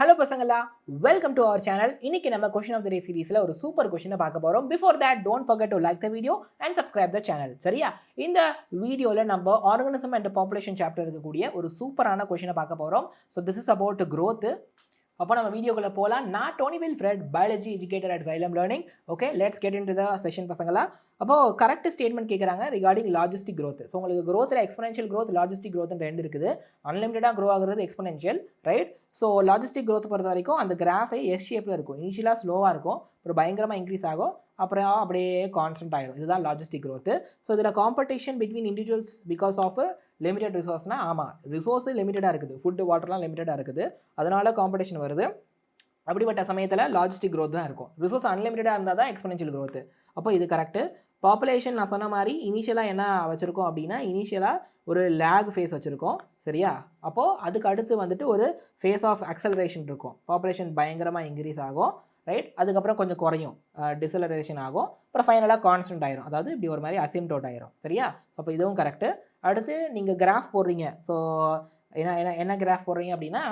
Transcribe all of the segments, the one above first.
Hello பசங்களா, welcome to our channel. இன்னைக்கு நம்ம கொஸ்டின் ஆஃப் த டே சீரிஸ்ல ஒரு சூப்பர் கொஸ்டினை பார்க்க போறோம். Before that don't forget to like the video and subscribe the channel. சரியா? இந்த வீடியோல நம்ம ஆர்கானிசம் அண்ட் பாப்புலேஷன் சாப்டர் இருக்கக்கூடிய ஒரு சூப்பரான கொஸ்டினை பார்க்க போறோம். So this is about growth. அப்போ நம்ம வீடியோக்குள்ள போகலாம். நான் Tony Wilfred, biology educator at Xylem learning. Okay, let's get into the session பசங்களா. அப்போ கரெக்ட் ஸ்டேட்மெண்ட் கேட்குறாங்க ரிகார்டிங் லாஜிஸ்டிக் growth. ஸோ உங்களுக்கு growthல எக்ஸ்பெனென்ஷியல் growth, லாஜிஸ்டிக் growth ரெண்டு இருக்குது. அன்லிமிட்டடாக க்ரோ ஆகுறது exponential, right? So logistic growth பொறுத்த வரைக்கும் அந்த கிராஃபே எஸ் ஷேப்பில் இருக்கும். இனிஷியலாக ஸ்லோவாக இருக்கும், அப்புறம் பயங்கரமாக இன்க்ரீஸ் ஆகும், அப்புறம் அப்படியே கான்ஸ்டன்ட் ஆகிடும். இதுதான் லாஜிஸ்டிக் growth. ஸோ இதில் competition between individuals because of limited ரிசோர்ஸ்னா, ஆமாம், ரிசோர்ஸ் லிமிட்டடாக இருக்குது, ஃபுட்டு வாட்டர்லாம் லிமிட்டடாக இருக்குது, அதனால காம்படிஷன் வருது. அப்படிப்பட்ட சமயத்தில் லாஜிஸ்டிக் growth தான் இருக்கும். ரிசோர்ஸ் அன்லிமிட்டடாக இருந்தால் தான் எக்ஸ்பெனென்ஷியல் growth. அப்போ இது கரெக்டு. பாப்புலேஷன் நான் சொன்ன மாதிரி இனிஷியலாக என்ன வச்சுருக்கோம் அப்படின்னா, இனிஷியலாக ஒரு லேக் ஃபேஸ் வச்சுருக்கோம், சரியா? அப்போது அதுக்கு அடுத்து வந்துட்டு ஒரு ஃபேஸ் ஆஃப் அக்சலரேஷன் இருக்கும். பாப்புலேஷன் பயங்கரமாக இன்க்ரீஸ் ஆகும், ரைட்? அதுக்கப்புறம் கொஞ்சம் குறையும், டிசலரேஷன் ஆகும், அப்புறம் ஃபைனலாக கான்ஸ்டன்ட் ஆயிரும். அதாவது இப்படி ஒரு மாதிரி அசிம்டோட் ஆயிரும், சரியா? அப்போ இதுவும் கரெக்டு. அடுத்து நீங்கள் கிராஃப் போடுறீங்க. ஸோ என்ன கிராஃப் போடுறீங்க அப்படின்னா,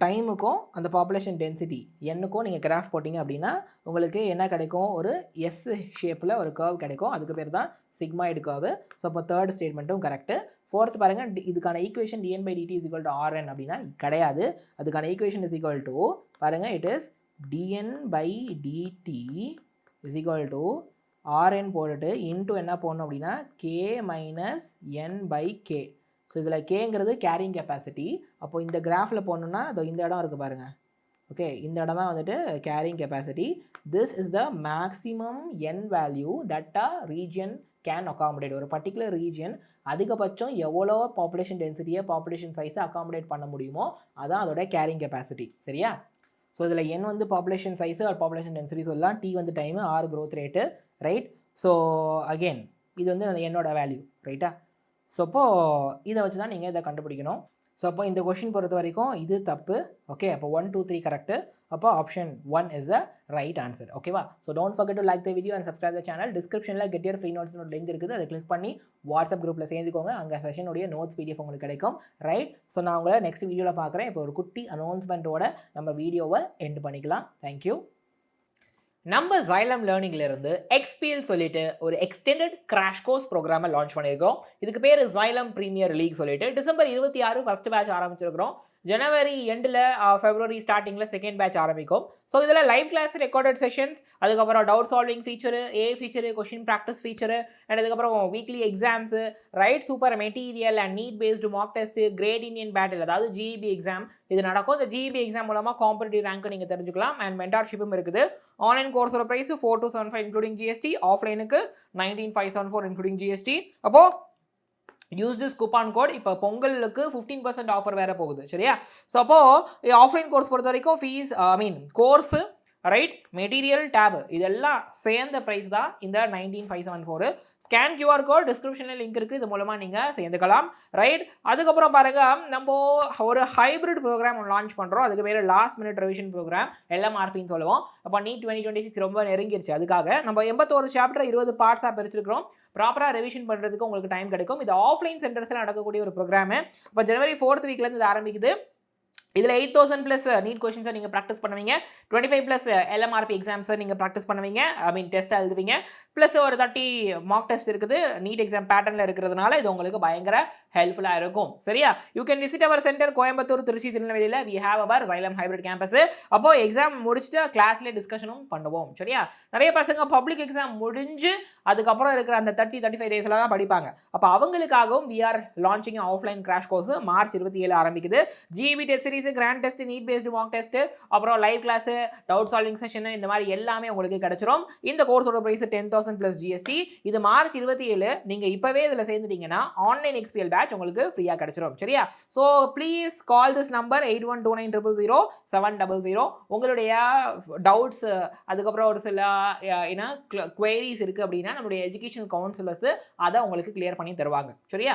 டைமுக்கும் அந்த பாப்புலேஷன் டென்சிட்டி என்னுக்கும் நீங்கள் கிராஃப் போட்டிங்க அப்படின்னா உங்களுக்கு என்ன கிடைக்கும்? ஒரு எஸ் ஷேப்பில் ஒரு கர்வ் கிடைக்கும். அதுக்கு பேர் தான் சிக்மாய்டு கர்வு. ஸோ அப்போ தேர்ட் ஸ்டேட்மெண்ட்டும் கரெக்டு. ஃபோர்த் பாருங்கள், இதுக்கான equation dn/dt is equal to rn அப்படின்னா கிடையாது. அதுக்கான ஈக்குவேஷன் இஸ் ஈக்குவல் டு, பாருங்கள், it is dn/dt is equal to rn போட்டுட்டு இன்ட்டு என்ன போடணும் அப்படின்னா k - n/k. ஸோ இதில் கேங்கிறது கேரிங் கெப்பாசிட்டி. அப்போது இந்த கிராஃபில் போடணுன்னா அதோ இந்த இடம் இருக்குது பாருங்கள். ஓகே, இந்த இடம் தான் வந்துட்டு carrying capacity. This is the maximum N value that a region can accommodate. ஒரு பர்டிகுலர் ரீஜன் அதிகபட்சம் எவ்வளோ பாப்புலேஷன் டென்சிட்டியை, பாப்புலேஷன் சைஸை அகாமடேட் பண்ண முடியுமோ அதான் அதோட கேரிங் கெப்பாசிட்டி, சரியா? ஸோ இதில் என் வந்து population size or population density சொல்லலாம், டி வந்து time, R growth rate, right? So again இது வந்து அந்த என்னோட வேல்யூ, ரைட்டா? ஸோ அப்போது இதை வச்சு தான் நீங்கள் இதை கண்டுபிடிக்கணும். ஸோ அப்போ இந்த கொஷின் பொறுத்த வரைக்கும் இது தப்பு. ஓகே, அப்போ 1, 2, 3 கரெக்டு. அப்போ option 1 is a right answer. ஓகேவா? So don't forget to like the video and subscribe the channel. டிஸ்கிரிப்ஷனில் get your free notes link இருக்குது, அதை கிளிக் பண்ணி வாட்ஸ்அப் குரூப்பில் சேர்ந்துக்கோங்க. அங்கே செஷனுடைய நோட்ஸ் PDF உங்களுக்கு கிடைக்கும், ரைட்? ஸோ நான் உங்களை நெக்ஸ்ட் வீடியோவில் பார்க்குறேன். இப்போ ஒரு குட்டி அனௌன்ஸ்மெண்ட்டோட நம்ம வீடியோவை எண்ட் பண்ணிக்கலாம். தேங்க்யூ. நம்ம Xylem லேர்னிங்லேருந்து XPL சொல்லிட்டு ஒரு எக்ஸ்டெண்டட் கிராஷ் கோர்ஸ் ப்ரோக்ராமை லான்ச் பண்ணியிருக்கோம். இதுக்கு பேர் Xylem Premier League சொல்லிட்டு டிசம்பர் 26 ஃபர்ஸ்ட் பேட்ச் ஆரம்பிச்சிருக்கிறோம். ஜனவரி எண்டில் ஃபெப்ரவரி ஸ்டார்டிங்கில் செகண்ட் பேட்ச் ஆரம்பிக்கும். ஸோ இதில் லைவ் கிளாஸ், ரெக்கார்டட் செஷன்ஸ், அதுக்கப்புறம் டவுட் சால்விங் ஃபீச்சரு, ஏ feature, question practice feature, and அதுக்கப்புறம் weekly exams, right? Super material and NEET based mark test, great Indian battle, அதாவது GEB எக்ஸாம் இது நடக்கும். இந்த GEB எக்ஸாம் மூலமாக காம்படிட்டிவ் ரேங்க் நீங்கள் தெரிஞ்சுக்கலாம். அண்ட் மென்டார்ஷிப்பும் இருக்குது. ஆன்லைன் கோர்ஸோட ப்ரைஸ் 4275 இன்க்ளூடிங் GST, ஆஃப்லைனுக்கு 19574 இன்க்ளூடிங் GST. அப்போது யூஸ் திஸ் கூப்பான் கோட். இப்போ பொங்கலுக்கு 15% ஆஃபர் வேறு போகுது, சரியா? ஸோ அப்போது ஆஃப்லைன் கோர்ஸ் பொறுத்த வரைக்கும் fees, course, right, material, tab இதெல்லாம் சேர்ந்த ப்ரைஸ் தான் இந்த 19574. ஸ்கேன் QR கோட் டிஸ்கிரிப்ஷனில் லிங்க் இருக்குது, இது மூலமாக நீங்கள் சேர்ந்துக்கலாம், ரைட்? அதுக்கப்புறம் பாருங்கள், நம்ம ஒரு ஹைப்ரிட் ப்ரோக்ராம் லான்ச் பண்ணுறோம். அதுக்கு பேர் லாஸ்ட் மினிட் ரிவிஷன் ப்ரோக்ராம், LMRPன்னு சொல்லுவோம். அப்போ நீட் 2026 ரொம்ப நெருங்கிருச்சு. அதுக்காக நம்ம 81 சாப்டர் 20 பார்ட்ஸாக பிரிச்சிருக்கிறோம். ப்ராப்பராக ரிவிஷன் பண்ணுறதுக்கு உங்களுக்கு டைம் கிடைக்கும். இது ஆஃப்லைன் சென்டர்ஸில் நடக்கக்கூடிய ஒரு ப்ரோக்ராமு. இப்போ ஜனவரி 4th வீக்லேருந்து இது ஆரம்பிக்குது. இதில் 8000+ நீட் கொஷின்ஸை நீங்கள் ப்ராக்டிஸ் பண்ணுவீங்க, 25+ LMRP எக்ஸாம்ஸை நீங்கள் ப்ராக்டிஸ் பண்ணுவீங்க, டெஸ்ட்டை எழுதுவீங்க, ப்ளஸ் ஒரு 30 மார்க் டெஸ்ட் இருக்குது. நீட் எக்ஸாம் பேட்டர்னில் இருக்கிறதுனால இது உங்களுக்கு பயங்கர ஹெல்ப்ஃபுல்லாக இருக்கும், சரியா? You can visit our centre Coimbatore, Trichy, திருநெல்வேலியில் we have our Xylem hybrid campus. அப்போது எக்ஸாம் முடிச்சுட்டு கிளாஸ்லேயே டிஸ்கஷனும் பண்ணுவோம், சரியா? நிறைய பசங்க பப்ளிக் எக்ஸாம் முடிஞ்சு அதுக்கப்புறம் இருக்கிற அந்த 30-35 டேஸில் தான் படிப்பாங்க. அப்போ அவங்களுக்காகவும் we are launching offline crash course March 27 ஆரம்பிக்குது. GEB test series, grand test, NEET based mark test, அப்புறம் live class, doubt solving session, இந்த மாதிரி எல்லாமே உங்களுக்கு கிடைச்சிரும். இந்த கோர்ஸோட ப்ரைஸ் 10,000+ GST. இது மார்ச் 27. நீங்கள் இப்போவே இதில் சேர்ந்துட்டீங்கன்னா ஆன்லைன் XPL பேட்ச் உங்களுக்கு ஃப்ரீயாக கிடைச்சிரும், சரியா? So please call this number 8129000700. உங்களுடைய டவுட்ஸ், அதுக்கப்புறம் ஒரு சில குவெரிஸ் இருக்குது அப்படின்னா நம்மளுடைய எஜுகேஷன் கவுன்சிலர்ஸ் அதை உங்களுக்கு கிளியர் பண்ணி தருவாங்க, சரியா?